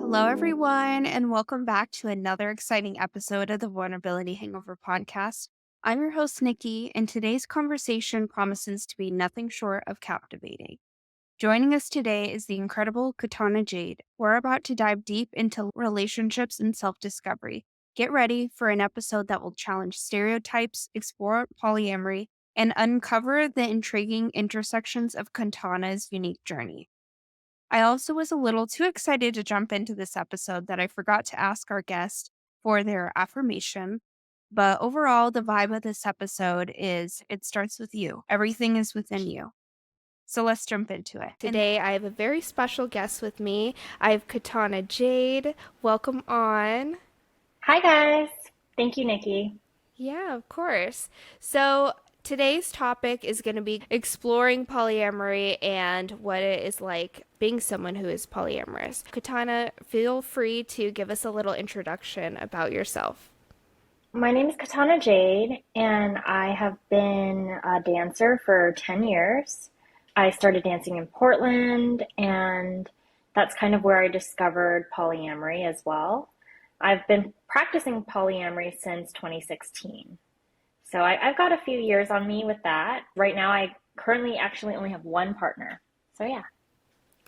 Hello, everyone, and welcome back to another exciting episode of the Vulnerability Hangover Podcast. I'm your host, Nikki, and today's conversation promises to be nothing short of captivating. Joining us today is the incredible Katana Jade. We're about to dive deep into relationships and self-discovery. Get ready for an episode that will challenge stereotypes, explore polyamory, and uncover the intriguing intersections of Katana's unique journey. I also was a little too excited to jump into this episode that I forgot to ask our guest for their affirmation. But overall, the vibe of this episode is it starts with you. Everything is within you. So let's jump into it. Today, I have a very special guest with me. I have Katana Jade. Welcome on. Hi, guys. Thank you, Nikki. Yeah, of course. So today's topic is going to be exploring polyamory and what it is like being someone who is polyamorous. Katana, feel free to give us a little introduction about yourself. My name is Katana Jade, and I have been a dancer for 10 years. I started dancing in Portland, and that's kind of where I discovered polyamory as well. I've been practicing polyamory since 2016. So I've got a few years on me with that. Right now, I currently actually only have one partner. So yeah.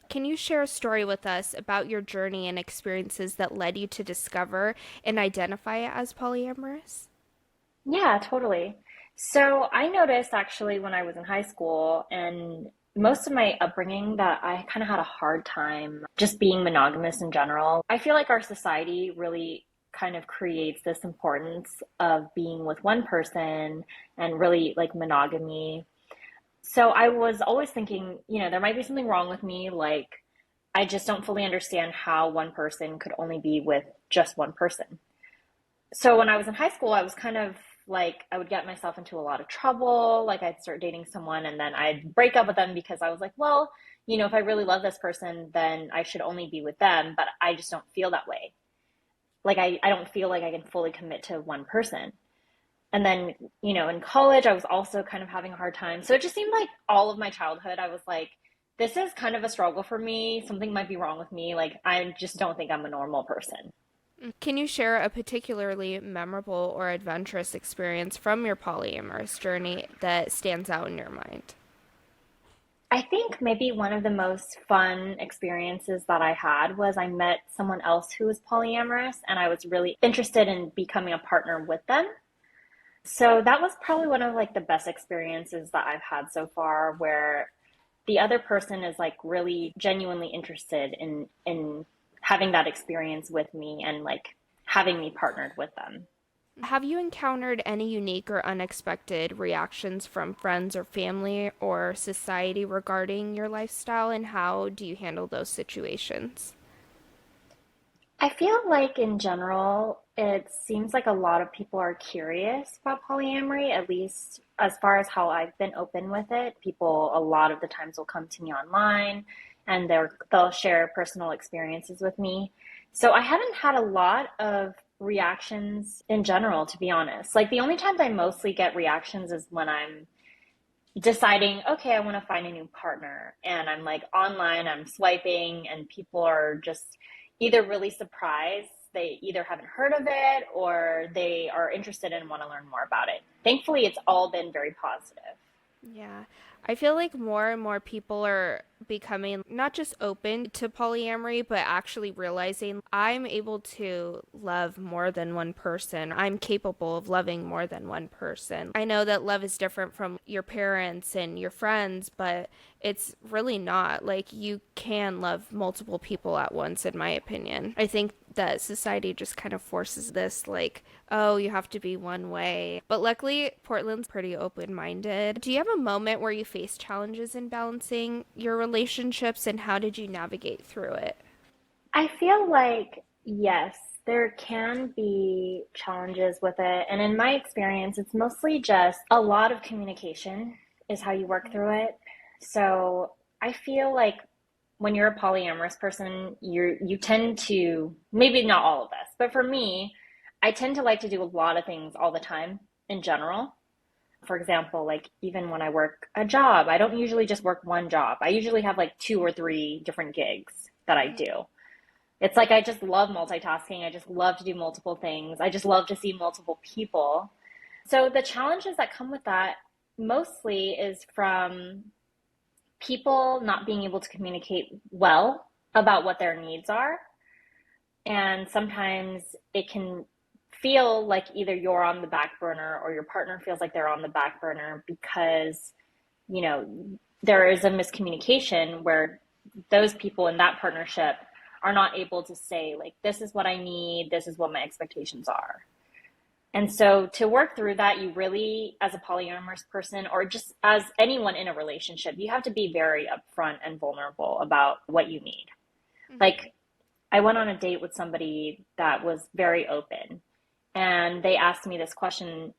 Can you share a story with us about your journey and experiences that led you to discover and identify as polyamorous? Yeah, totally. So I noticed actually when I was in high school and most of my upbringing that I kind of had a hard time just being monogamous in general. I feel like our society really kind of creates this importance of being with one person and really like monogamy. So I was always thinking, there might be something wrong with me. Like, I just don't fully understand how one person could only be with just one person. So when I was in high school, I was kind of like, I would get myself into a lot of trouble. Like, I'd start dating someone and then I'd break up with them because I was like, well, if I really love this person, then I should only be with them. But I just don't feel that way. Like, I don't feel like I can fully commit to one person. And then, in college, I was also kind of having a hard time. So it just seemed like all of my childhood, I was like, this is kind of a struggle for me. Something might be wrong with me. Like, I just don't think I'm a normal person. Can you share a particularly memorable or adventurous experience from your polyamorous journey that stands out in your mind? I think maybe one of the most fun experiences that I had was I met someone else who was polyamorous, and I was really interested in becoming a partner with them. So that was probably one of like the best experiences that I've had so far, where the other person is like really genuinely interested in having that experience with me and like having me partnered with them. Have you encountered any unique or unexpected reactions from friends or family or society regarding your lifestyle, and how do you handle those situations? I feel like in general, it seems like a lot of people are curious about polyamory, at least as far as how I've been open with it. People a lot of the times will come to me online and they'll share personal experiences with me. So I haven't had a lot of reactions in general, to be honest. Like the only times I mostly get reactions is when I'm deciding, okay, I want to find a new partner. And I'm like online, I'm swiping, and people are just either really surprised, they either haven't heard of it, or they are interested and want to learn more about it. Thankfully, it's all been very positive. Yeah. I feel like more and more people are becoming not just open to polyamory, but actually realizing I'm able to love more than one person. I'm capable of loving more than one person. I know that love is different from your parents and your friends, but it's really not. Like, you can love multiple people at once, in my opinion. I think that society just kind of forces this, like, oh, you have to be one way. But luckily, Portland's pretty open-minded. Do you have a moment where you faced challenges in balancing your relationships, and how did you navigate through it? I feel like, yes, there can be challenges with it. And in my experience, it's mostly just a lot of communication is how you work through it. So I feel like when you're a polyamorous person, you tend to, maybe not all of us, but for me, I tend to like to do a lot of things all the time in general. For example, like even when I work a job, I don't usually just work one job. I usually have like two or three different gigs that I do. It's like I just love multitasking. I just love to do multiple things. I just love to see multiple people. So the challenges that come with that mostly is from people not being able to communicate well about what their needs are. And sometimes it can feel like either you're on the back burner or your partner feels like they're on the back burner because, you know, there is a miscommunication where those people in that partnership are not able to say, like, this is what I need, this is what my expectations are. And so to work through that, you really, as a polyamorous person, or just as anyone in a relationship, you have to be very upfront and vulnerable about what you need. Mm-hmm. Like, I went on a date with somebody that was very open, and they asked me this question.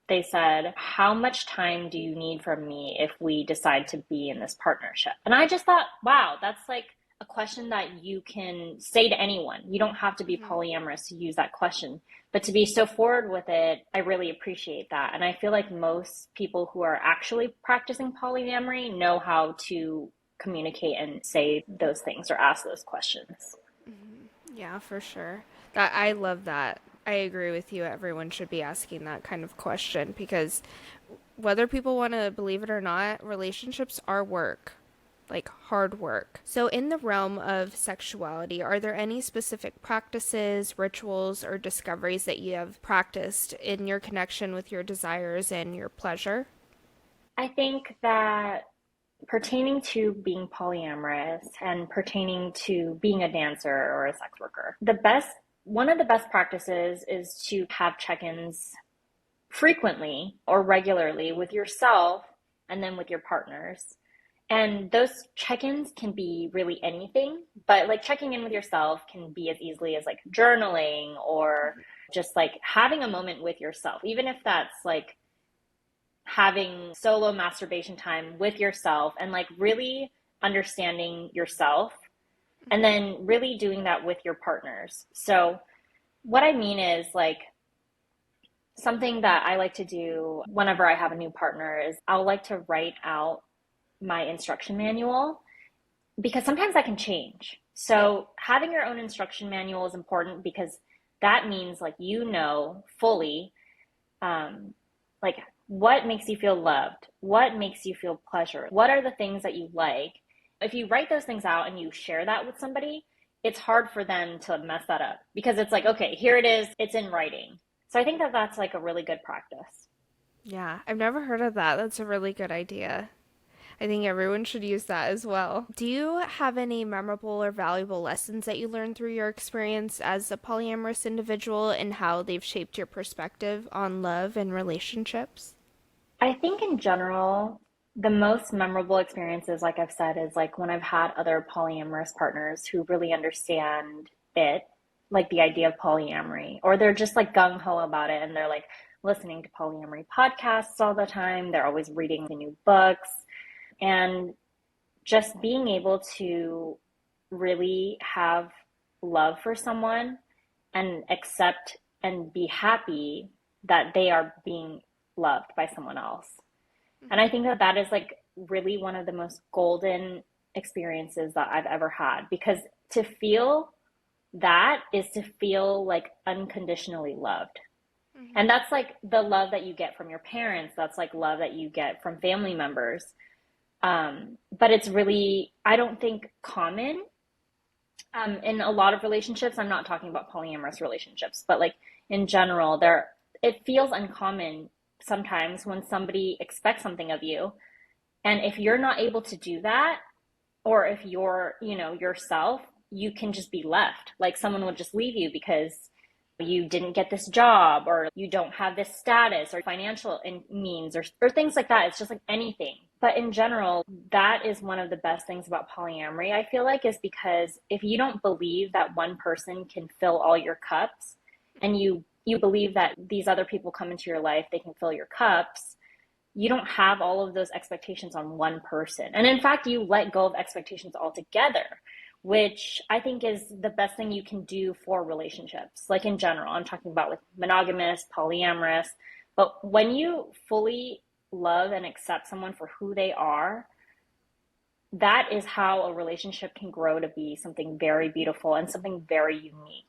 They said, how much time do you need from me if we decide to be in this partnership? And I just thought, wow, that's like a question that you can say to anyone. You don't have to be polyamorous to use that question, but to be so forward with it, I really appreciate that. And I feel like most people who are actually practicing polyamory know how to communicate and say those things or ask those questions. Yeah, for sure. That I love that. I agree with you. Everyone should be asking that kind of question because whether people want to believe it or not, relationships are work. Like hard work. So in the realm of sexuality, are there any specific practices, rituals, or discoveries that you have practiced in your connection with your desires and your pleasure? I think that pertaining to being polyamorous and pertaining to being a dancer or a sex worker, one of the best practices is to have check-ins frequently or regularly with yourself and then with your partners. And those check-ins can be really anything, but like checking in with yourself can be as easily as like journaling or just like having a moment with yourself, even if that's like having solo masturbation time with yourself and like really understanding yourself and then really doing that with your partners. So what I mean is like something that I like to do whenever I have a new partner is I'll like to write out my instruction manual because sometimes that can change. So having your own instruction manual is important because that means like you know fully like what makes you feel loved, what makes you feel pleasure, what are the things that you like. If you write those things out and you share that with somebody, it's hard for them to mess that up because it's like, okay, here it is, it's in writing. So I think that that's like a really good practice. Yeah, I've never heard of that. That's a really good idea. I think everyone should use that as well. Do you have any memorable or valuable lessons that you learned through your experience as a polyamorous individual and how they've shaped your perspective on love and relationships? I think in general, the most memorable experiences, like I've said, is like when I've had other polyamorous partners who really understand it, like the idea of polyamory, or they're just like gung ho about it and they're like listening to polyamory podcasts all the time. They're always reading the new books. And just being able to really have love for someone and accept and be happy that they are being loved by someone else. And I think that that is like really one of the most golden experiences that I've ever had, because to feel that is to feel like unconditionally loved. And that's like the love that you get from your parents. That's like love that you get from family members. But it's really, I don't think common in a lot of relationships. I'm not talking about polyamorous relationships, but like in general, it feels uncommon sometimes when somebody expects something of you. And if you're not able to do that, or if you're, yourself, you can just be left. Like someone would just leave you because you didn't get this job, or you don't have this status or financial means, or things like that. It's just like anything. But in general, that is one of the best things about polyamory, I feel like, is because if you don't believe that one person can fill all your cups, and you believe that these other people come into your life, they can fill your cups, you don't have all of those expectations on one person. And in fact, you let go of expectations altogether, which I think is the best thing you can do for relationships. Like in general, I'm talking about with monogamous, polyamorous, but when you fully love and accept someone for who they are, that is how a relationship can grow to be something very beautiful and something very unique.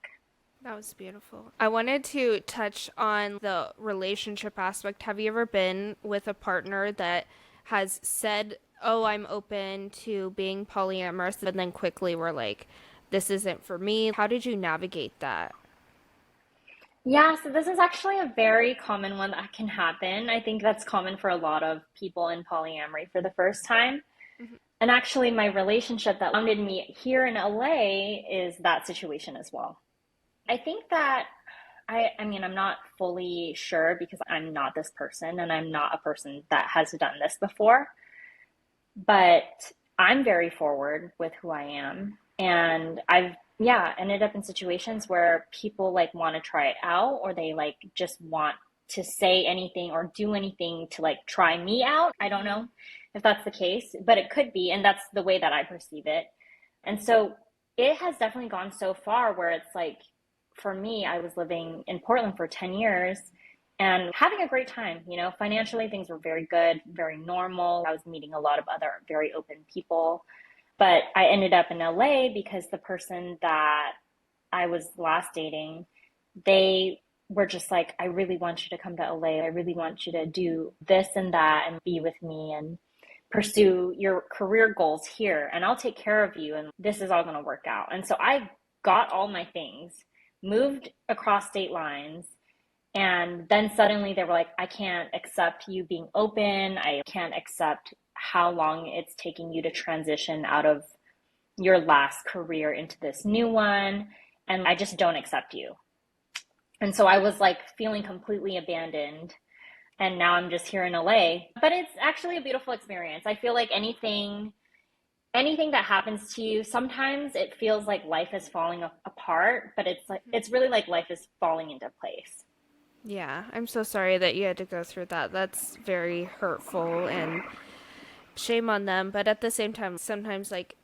That was beautiful. I wanted to touch on the relationship aspect. Have you ever been with a partner that has said, "Oh, I'm open to being polyamorous," and then quickly were like, "This isn't for me"? How did you navigate that? Yeah, so this is actually a very common one that can happen. I think that's common for a lot of people in polyamory for the first time. Mhm. And actually, my relationship that landed me here in LA is that situation as well. I think that I mean, I'm not fully sure because I'm not this person and I'm not a person that has done this before, but I'm very forward with who I am. And I've, yeah, ended up in situations where people like want to try it out or they like just want to say anything or do anything to like try me out. I don't know if that's the case, but it could be. And that's the way that I perceive it. And so it has definitely gone so far where it's like, for me, I was living in Portland for 10 years and having a great time. You know, financially, things were very good, very normal. I was meeting a lot of other very open people. But I ended up in LA because the person that I was last dating, they were just like, I really want you to come to LA. I really want you to do this and that and be with me and pursue your career goals here. And I'll take care of you. And this is all going to work out. And so I got all my things, moved across state lines. And then suddenly they were like, I can't accept you being open. I can't accept how long it's taking you to transition out of your last career into this new one. And I just don't accept you. And so I was like feeling completely abandoned. And now I'm just here in LA. But it's actually a beautiful experience. I feel like anything that happens to you, sometimes it feels like life is falling apart, but it's really like life is falling into place. Yeah, I'm so sorry that you had to go through that. That's very hurtful and shame on them. But at the same time, sometimes, like,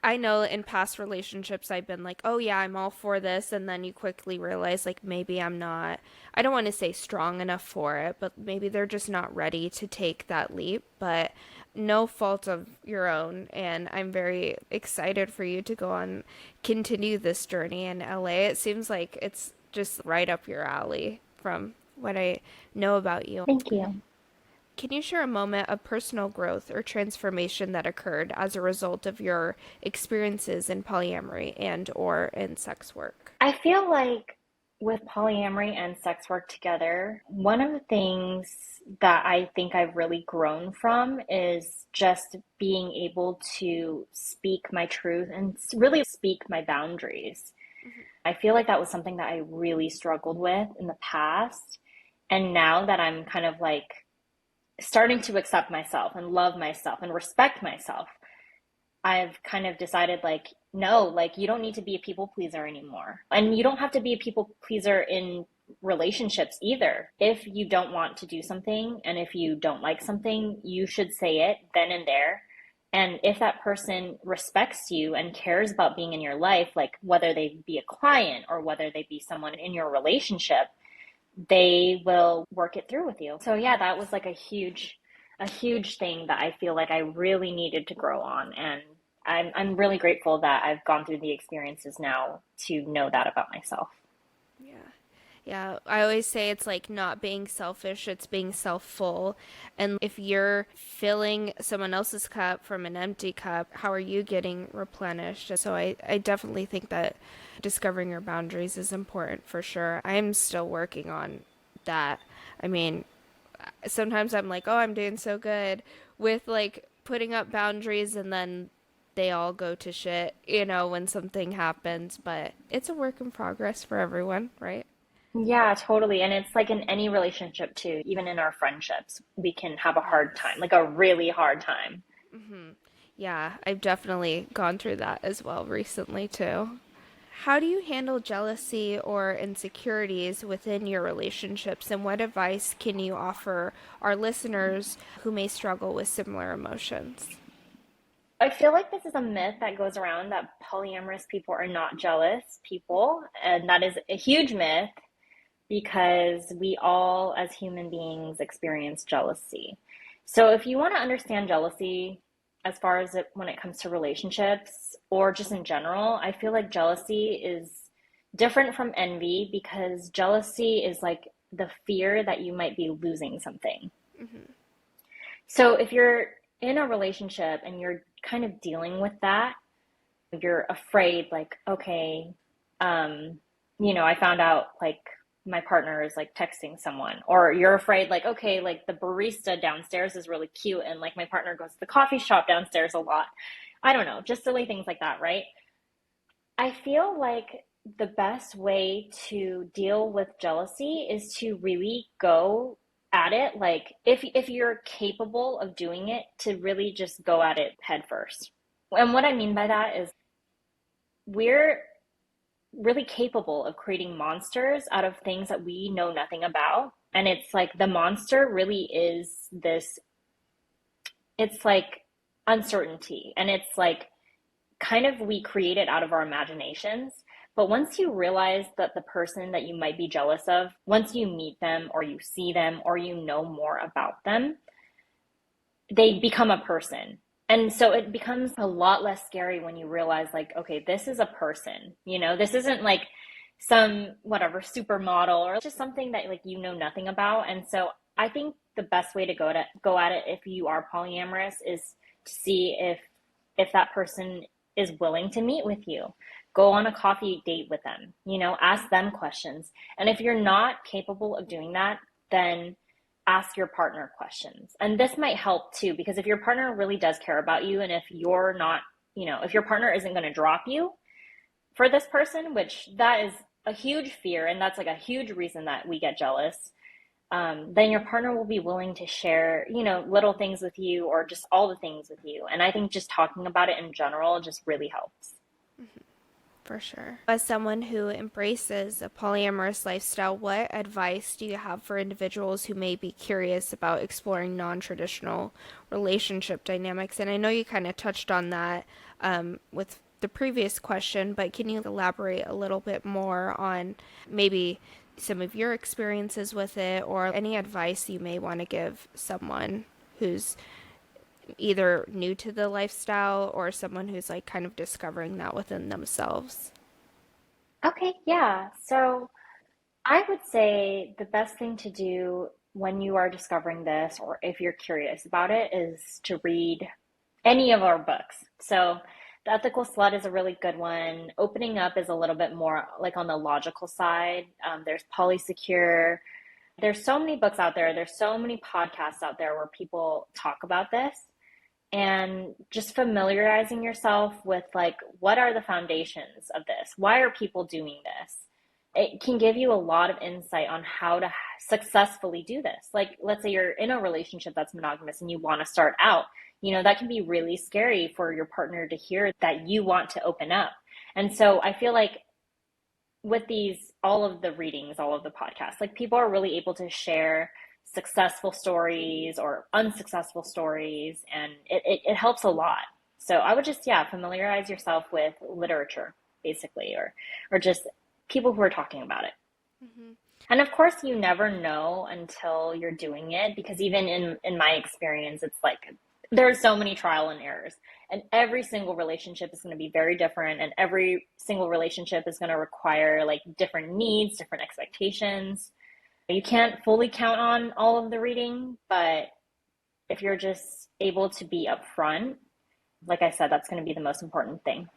I know in past relationships, I've been like, oh, yeah, I'm all for this. And then you quickly realize, like, maybe I'm not, I don't want to say strong enough for it, but maybe they're just not ready to take that leap. But no fault of your own. And I'm very excited for you to go on, continue this journey in LA. It seems like it's just right up your alley from what I know about you. Thank you. Can you share a moment of personal growth or transformation that occurred as a result of your experiences in polyamory and or in sex work? I feel like with polyamory and sex work together, one of the things that I think I've really grown from is just being able to speak my truth and really speak my boundaries. Mm-hmm. I feel like that was something that I really struggled with in the past. And now that I'm kind of like starting to accept myself and love myself and respect myself, I've kind of decided like, no, like you don't need to be a people pleaser anymore. And you don't have to be a people pleaser in relationships either. If you don't want to do something and if you don't like something, you should say it then and there. And if that person respects you and cares about being in your life, like whether they be a client or whether they be someone in your relationship, they will work it through with you. So yeah, that was like a huge thing that I feel like I really needed to grow on. And I'm really grateful that I've gone through the experiences now to know that about myself. Yeah. Yeah, I always say it's like not being selfish, it's being self-full. And if you're filling someone else's cup from an empty cup, how are you getting replenished? So I definitely think that discovering your boundaries is important for sure. I'm still working on that. I mean, sometimes I'm like, oh, I'm doing so good with like putting up boundaries and then they all go to shit, when something happens. But it's a work in progress for everyone, right? Yeah, totally. And it's like in any relationship too, even in our friendships, we can have a hard time, Yes. like a really hard time. Hmm. Yeah, I've definitely gone through that as well recently too. How do you handle jealousy or insecurities within your relationships, and what advice can you offer our listeners who may struggle with similar emotions? I feel like this is a myth that goes around that polyamorous people are not jealous people. And that is a huge myth because we all, as human beings, experience jealousy. So if you want to understand jealousy, as far as when it comes to relationships or just in general, I feel like jealousy is different from envy because jealousy is like the fear that you might be losing something. Mm-hmm. So if you're in a relationship and you're kind of dealing with that, you're afraid, like, okay, I found out like my partner is like texting someone, or you're afraid, like, okay, like the barista downstairs is really cute, and like my partner goes to the coffee shop downstairs a lot. I don't know, just silly things like that, right? I feel like the best way to deal with jealousy is to really go at it, like if you're capable of doing it, to really just go at it head first. And what I mean by that is we're really capable of creating monsters out of things that we know nothing about. And it's like the monster really is this, it's like uncertainty. And it's like kind of we create it out of our imaginations. But once you realize that the person that you might be jealous of, once you meet them or you see them or you know more about them, they become a person. And so it becomes a lot less scary when you realize, like, okay, this is a person, this isn't like some whatever supermodel or just something that like you know nothing about. And so I think the best way to go at it if you are polyamorous is to see if that person is willing to meet with you. Go on a coffee date with them, ask them questions. And if you're not capable of doing that, then ask your partner questions. And this might help too, because if your partner really does care about you, and if you're not, if your partner isn't going to drop you for this person, which that is a huge fear, and that's like a huge reason that we get jealous, then your partner will be willing to share, little things with you or just all the things with you. And I think just talking about it in general just really helps. Mm-hmm. For sure. As someone who embraces a polyamorous lifestyle, what advice do you have for individuals who may be curious about exploring non-traditional relationship dynamics? And I know you kind of touched on that with the previous question, but can you elaborate a little bit more on maybe some of your experiences with it, or any advice you may want to give someone who's either new to the lifestyle or someone who's like kind of discovering that within themselves? Okay, yeah. So I would say the best thing to do when you are discovering this, or if you're curious about it, is to read any of our books. So The Ethical Slut is a really good one. Opening Up is a little bit more like on the logical side. There's Polysecure. There's so many books out there. There's so many podcasts out there where people talk about this. And just familiarizing yourself with like, what are the foundations of this? Why are people doing this? It can give you a lot of insight on how to successfully do this. Like, let's say you're in a relationship that's monogamous and you want to start out, that can be really scary for your partner to hear that you want to open up. And so I feel like with all of the readings, all of the podcasts, like people are really able to share successful stories or unsuccessful stories, and it helps a lot. So I would just, familiarize yourself with literature, basically, or just people who are talking about it. Mm-hmm. And of course, you never know until you're doing it, because even in my experience, it's like there's so many trial and errors, and every single relationship is going to be very different, and every single relationship is going to require like different needs, different expectations. You can't fully count on all of the reading, but if you're just able to be upfront, like I said, that's going to be the most important thing.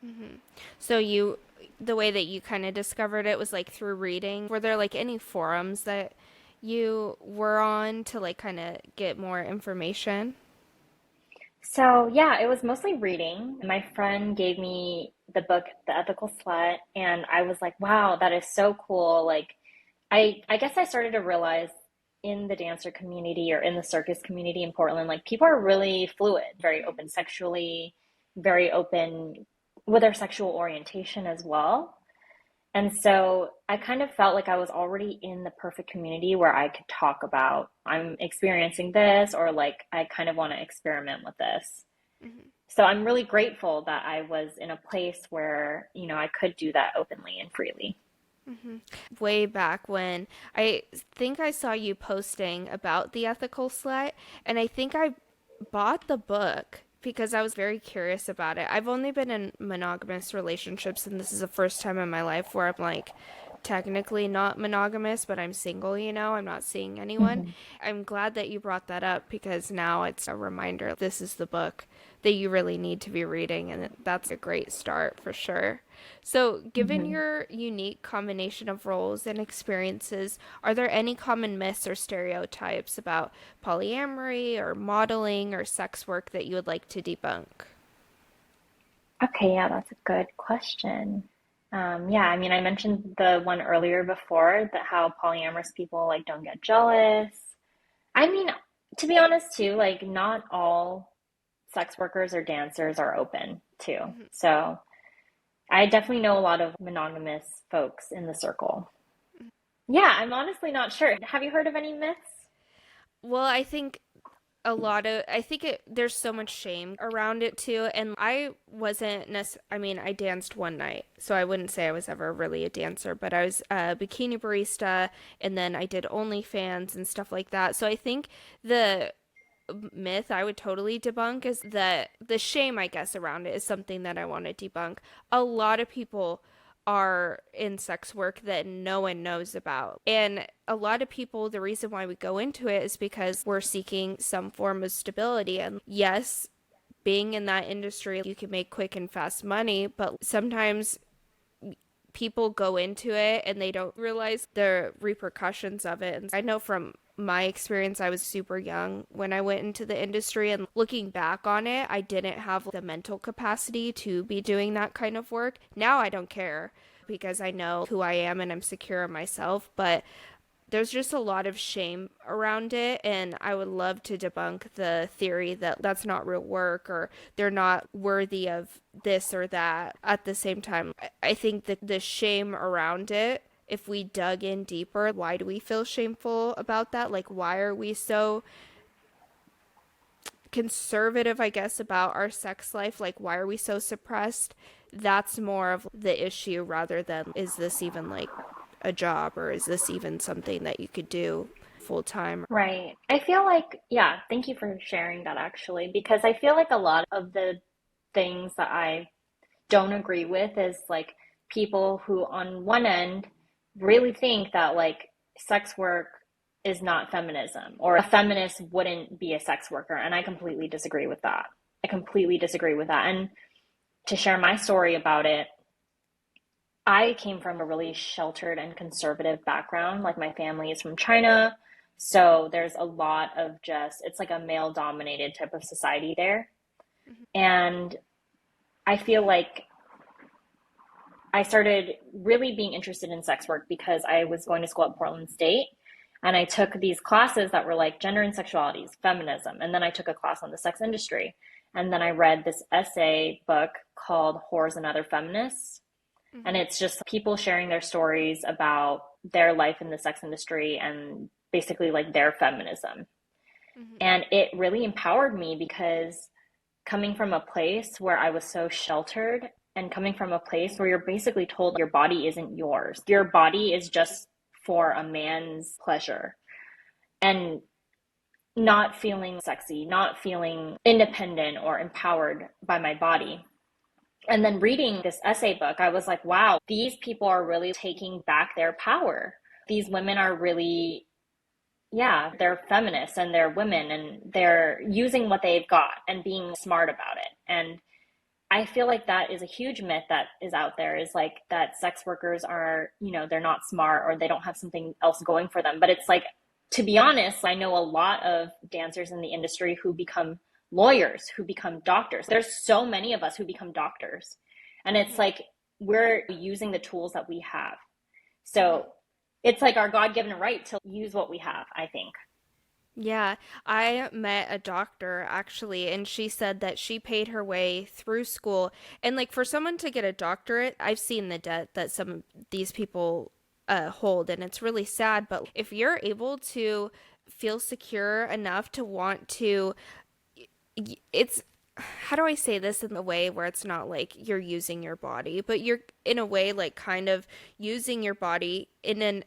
Mm-hmm. So the way that you kind of discovered it was like through reading. Were there like any forums that you were on to like kind of get more information? So yeah, it was mostly reading. My friend gave me the book, The Ethical Slut, and I was like, wow, that is so cool. Like, I guess I started to realize in the dancer community or in the circus community in Portland, like people are really fluid, very open sexually, very open with their sexual orientation as well. And so I kind of felt like I was already in the perfect community where I could talk about, I'm experiencing this, or like, I kind of want to experiment with this. Mm-hmm. So I'm really grateful that I was in a place where, I could do that openly and freely. Mm-hmm. Way back when, I think I saw you posting about The Ethical Slut, and I think I bought the book because I was very curious about it. I've only been in monogamous relationships, and this is the first time in my life where I'm like technically not monogamous, but I'm single, I'm not seeing anyone. Hmm. I'm glad that you brought that up because now it's a reminder this is the book that you really need to be reading, and that's a great start for sure. So, given Hmm. your unique combination of roles and experiences, are there any common myths or stereotypes about polyamory or modeling or sex work that you would like to debunk? Okay, yeah, that's a good question. Yeah, I mean, I mentioned the one earlier before that how polyamorous people like don't get jealous. I mean, to be honest too, like not all sex workers or dancers are open too. Mhm. So I definitely know a lot of monogamous folks in the circle. Yeah, I'm honestly not sure. Have you heard of any myths? Well, I think there's so much shame around it too, and I wasn't I mean, I danced one night, so I wouldn't say I was ever really a dancer, but I was a bikini barista, and then I did OnlyFans and stuff like that. So I think the myth I would totally debunk is that the shame, I guess, around it is something that I want to debunk. A lot of people are in sex work that no one knows about. And a lot of people, the reason why we go into it is because we're seeking some form of stability. And yes, being in that industry, you can make quick and fast money, but sometimes people go into it and they don't realize the repercussions of it. And I know from my experience, I was super young when I went into the industry, and looking back on it, I didn't have the mental capacity to be doing that kind of work. Now I don't care because I know who I am and I'm secure in myself, but there's just a lot of shame around it, and I would love to debunk the theory that that's not real work or they're not worthy of this or that. At the same time, I think that the shame around it, if we dug in deeper, why do we feel shameful about that? Like, why are we so conservative, I guess, about our sex life? Like, why are we so suppressed? That's more of the issue rather than is this even like a job, or is this even something that you could do full time? Right. I feel like, yeah, thank you for sharing that actually, because I feel like a lot of the things that I don't agree with is like people who, on one end, really think that like sex work is not feminism or a feminist wouldn't be a sex worker. And I completely disagree with that. I completely disagree with that. And to share my story about it, I came from a really sheltered and conservative background. Like my family is from China. So there's a lot of just, it's like a male dominated type of society there. And I feel like I started really being interested in sex work because I was going to school at Portland State, and I took these classes that were like gender and sexualities, feminism, and then I took a class on the sex industry. And then I read this essay book called Whores and Other Feminists. And Mm-hmm. it's just people sharing their stories about their life in the sex industry and basically like their feminism. Mm-hmm. And it really empowered me because coming from a place where I was so sheltered and coming from a place where you're basically told your body isn't yours, your body is just for a man's pleasure, and not feeling sexy, not feeling independent or empowered by my body. And then reading this essay book, I was like, wow, these people are really taking back their power. These women are really, yeah, they're feminists and they're women and they're using what they've got and being smart about it. And I feel like that is a huge myth that is out there, is like that sex workers are, they're not smart or they don't have something else going for them. But it's like, to be honest, I know a lot of dancers in the industry who become lawyers, who become doctors. There's so many of us who become doctors. And it's Mm-hmm. like we're using the tools that we have. Mm-hmm. So it's like our God-given right to use what we have, I think. Yeah, I met a doctor actually, and she said that she paid her way through school. And like for someone to get a doctorate, I've seen the debt that some of these people hold, and it's really sad. But if you're able to feel secure enough to want to, it's, how do I say this in a way where it's not like you're using your body, but you're in a way like kind of using your body in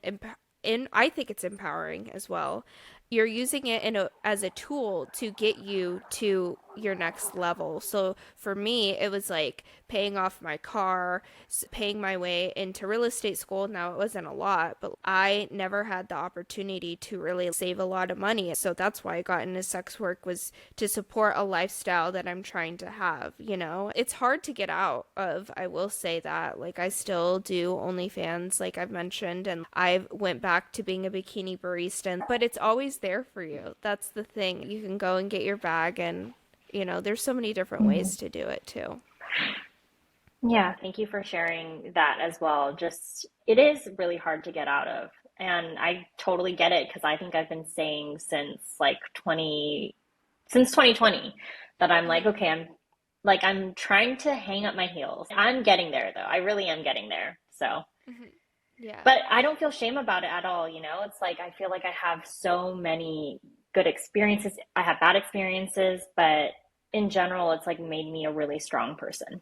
in I think it's empowering as well. You're using it as a tool to get you to your next level. So for me, it was like paying off my car, paying my way into real estate school. Now, it wasn't a lot, but I never had the opportunity to really save a lot of money. So that's why I got into sex work, was to support a lifestyle that I'm trying to have, you know? It's hard to get out of, I will say that. Like, I still do OnlyFans, like I've mentioned, and I went back to being a bikini barista, but it's always there for you. That's the thing. You can go and get your bag, and there's so many different ways to do it too. Yeah, thank you for sharing that as well. Just, it is really hard to get out of. And I totally get it because I think I've been saying since 2020 that I'm like, okay, I'm trying to hang up my heels. I'm getting there though. I really am getting there. So, Yeah. but I don't feel shame about it at all, you know? It's like I feel like I have so many good experiences. I have bad experiences, but in general, it's like made me a really strong person.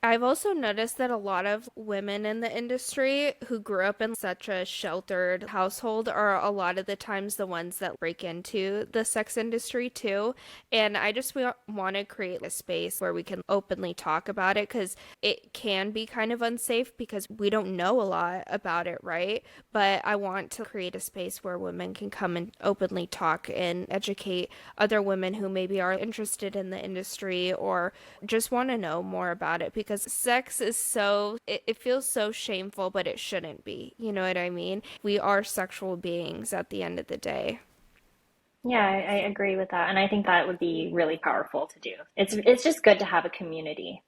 I've also noticed that a lot of women in the industry who grew up in such a sheltered household are a lot of the times the ones that break into the sex industry too. And I just want to create a space where we can openly talk about it, because it can be kind of unsafe because we don't know a lot about it, right? But I want to create a space where women can come and openly talk and educate other women who maybe are interested in the industry or just want to know more about it, because sex is it feels so shameful, but it shouldn't be. You know what I mean? We are sexual beings at the end of the day. Yeah, I agree with that. And I think that would be really powerful to do. It's just good to have a community.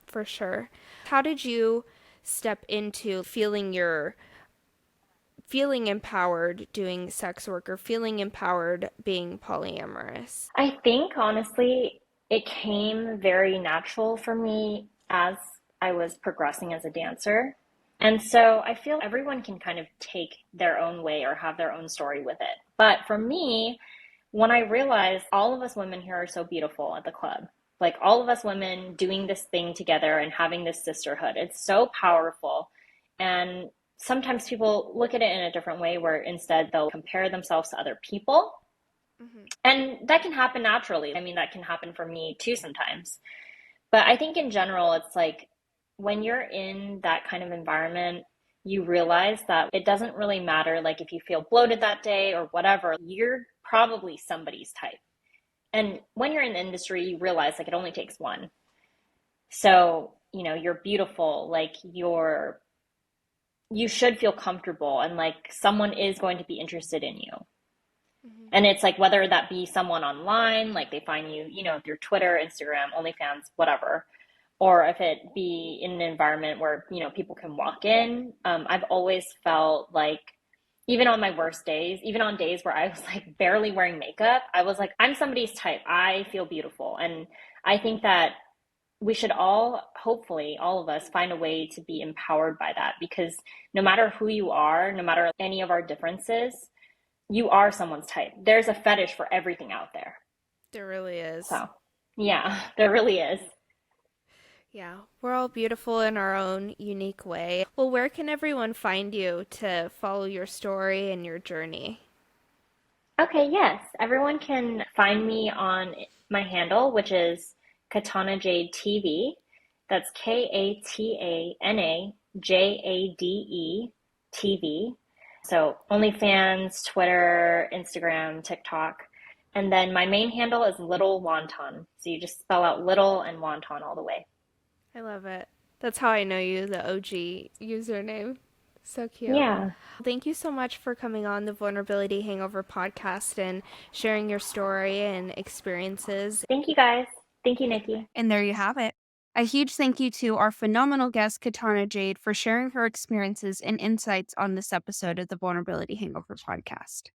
For sure. How did you step into feeling empowered doing sex work, or feeling empowered being polyamorous? I think honestly, it came very natural for me as I was progressing as a dancer. And so I feel everyone can kind of take their own way or have their own story with it. But for me, when I realized all of us women here are so beautiful at the club, like all of us women doing this thing together and having this sisterhood, it's so powerful. And sometimes people look at it in a different way where instead they'll compare themselves to other people. And that can happen naturally. I mean, that can happen for me too sometimes. But I think in general, it's like when you're in that kind of environment, you realize that it doesn't really matter. Like if you feel bloated that day or whatever, you're probably somebody's type. And when you're in the industry, you realize like it only takes one. So, you're beautiful, like you should feel comfortable and like someone is going to be interested in you. And it's like whether that be someone online, like they find you, through Twitter, Instagram, OnlyFans, whatever, or if it be in an environment where, people can walk in. I've always felt like even on my worst days, even on days where I was like barely wearing makeup, I was like, I'm somebody's type. I feel beautiful. And I think that we should all, hopefully, all of us find a way to be empowered by that, because no matter who you are, no matter any of our differences, you are someone's type. There's a fetish for everything out there. There really is. So, yeah, there really is. Yeah, we're all beautiful in our own unique way. Well, where can everyone find you to follow your story and your journey? Okay, yes. Everyone can find me on my handle, which is Katana Jade TV. That's KATANA JADE TV. So OnlyFans, Twitter, Instagram, TikTok. And then my main handle is Little Wonton. So you just spell out little and wonton all the way. I love it. That's how I know you, the OG username. So cute. Yeah. Thank you so much for coming on the Vulnerability Hangover podcast and sharing your story and experiences. Thank you guys. Thank you, Nikki. And there you have it. A huge thank you to our phenomenal guest, Katana Jade, for sharing her experiences and insights on this episode of the Vulnerability Hangover podcast.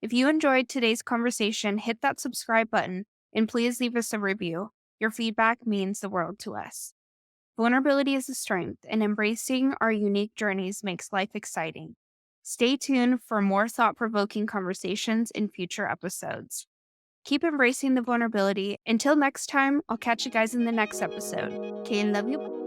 If you enjoyed today's conversation, hit that subscribe button and please leave us a review. Your feedback means the world to us. Vulnerability is a strength, and embracing our unique journeys makes life exciting. Stay tuned for more thought-provoking conversations in future episodes. Keep embracing the vulnerability. Until next time, I'll catch you guys in the next episode. Okay, and love you.